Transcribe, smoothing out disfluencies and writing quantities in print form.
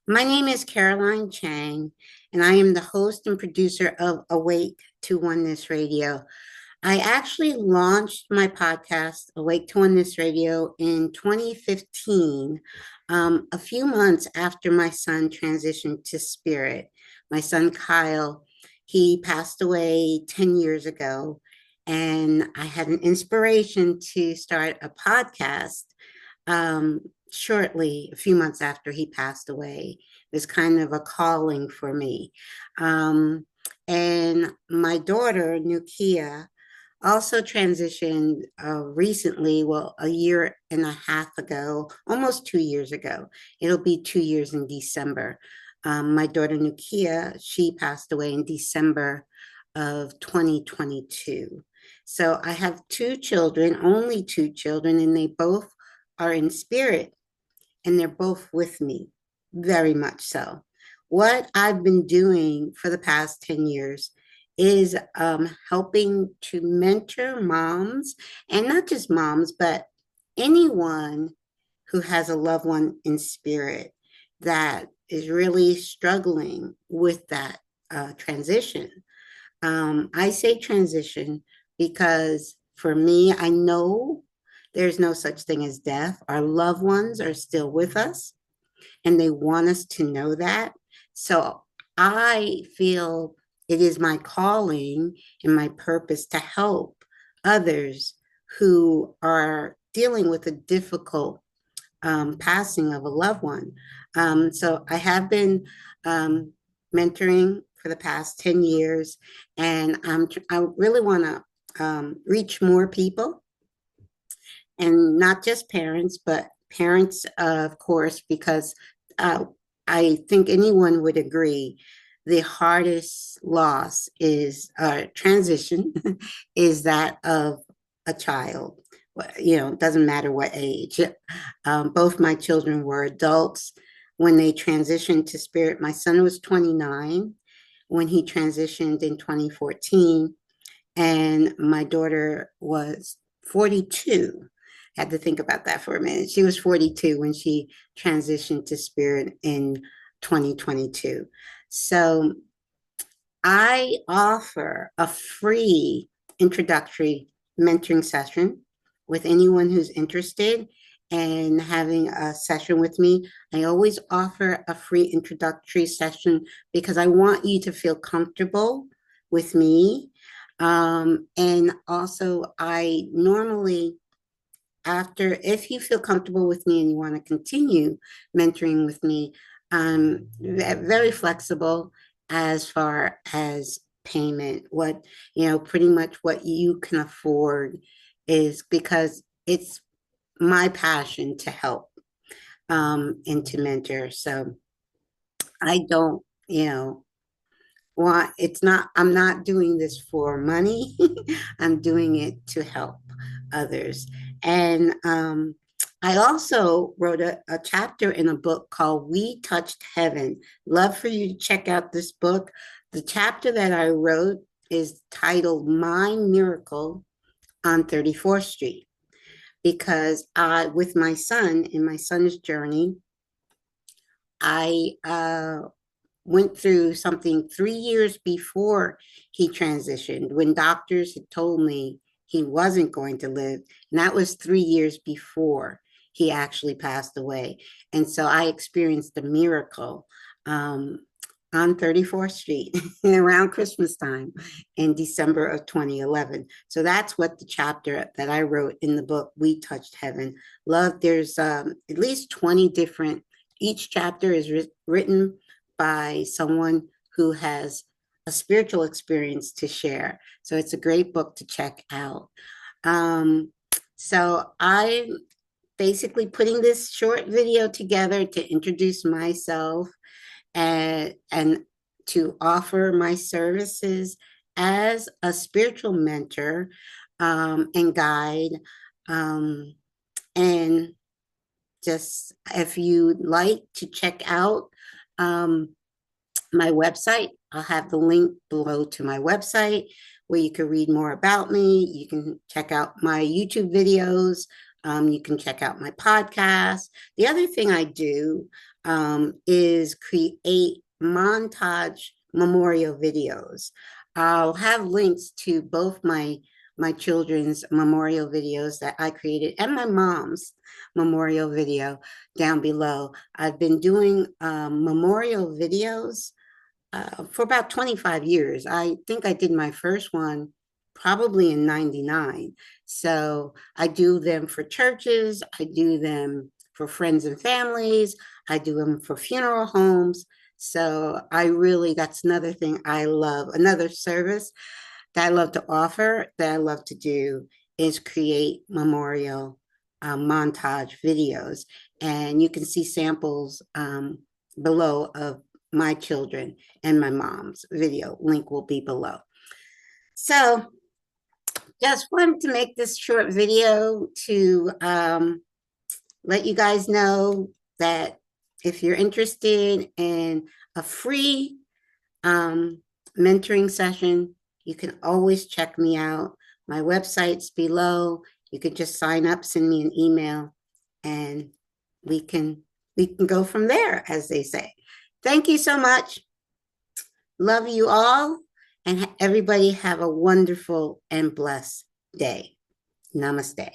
My name is Caroline Chang, and I am the host and producer of Awake to Oneness Radio. I actually launched my podcast, Awake to Oneness Radio, in 2015, a few months after my son transitioned to spirit. My son Kyle, he passed away 10 years ago, and I had an inspiration to start a podcast um, shortly, a few months after he passed away. It was kind of a calling for me. And my daughter, Nukia, also transitioned recently, well, a year and a half ago, almost 2 years ago. It'll be 2 years in December. My daughter, Nukia, she passed away in December of 2022. So I have two children, only two children, and they both are in spirit and they're both with me, very much so. What I've been doing for the past 10 years is helping to mentor moms, and not just moms, but anyone who has a loved one in spirit that is really struggling with that transition. I say transition because for me, I know there's no such thing as death. Our loved ones are still with us and they want us to know that. So I feel it is my calling and my purpose to help others who are dealing with a difficult passing of a loved one. So I have been mentoring for the past 10 years, and I really want to reach more people, and not just parents, but parents, of course, because I think anyone would agree the hardest loss is transition is that of a child. You know, it doesn't matter what age. Both my children were adults when they transitioned to spirit. My son was 29 when he transitioned in 2014, and my daughter was 42. Had to think about that for a minute. She was 42 when she transitioned to spirit in 2022. So I offer a free introductory mentoring session with anyone who's interested in having a session with me. I always offer a free introductory session because I want you to feel comfortable with me. And also, I normally, after, if you feel comfortable with me and you want to continue mentoring with me, I'm very flexible as far as payment. What, pretty much what you can afford is because it's my passion to help and to mentor. So I don't, want, it's not, I'm not doing this for money. I'm doing it to help others. And I also wrote a chapter in a book called We Touched Heaven. Love for you to check out this book. The chapter that I wrote is titled My Miracle on 34th Street, because with my son, in my son's journey, I went through something 3 years before he transitioned, when doctors had told me he wasn't going to live. And that was 3 years before he actually passed away. And so I experienced a miracle on 34th Street around Christmas time in December of 2011. So that's what the chapter that I wrote in the book, We Touched Heaven. Love, there's at least 20 different, each chapter is written by someone who has a spiritual experience to share. So it's a great book to check out. So I'm basically putting this short video together to introduce myself and to offer my services as a spiritual mentor and guide. And just if you'd like to check out my website, I'll have the link below to my website where you can read more about me. You can check out my YouTube videos. You can check out my podcast. The other thing I do is create montage memorial videos. I'll have links to both my children's memorial videos that I created and my mom's memorial video down below. I've been doing memorial videos for about 25 years. I think I did my first one probably in 99. So I do them for churches, I do them for friends and families, I do them for funeral homes. So I really, that's another thing I love, another service that I love to offer, that I love to do is create memorial montage videos. And you can see samples below of my children and my mom's video. Link will be below. So just wanted to make this short video to let you guys know that if you're interested in a free mentoring session, you can always check me out. My website's below. You can just sign up, send me an email, and we can go from there, as they say. Thank you so much. Love you all, and everybody have a wonderful and blessed day. Namaste.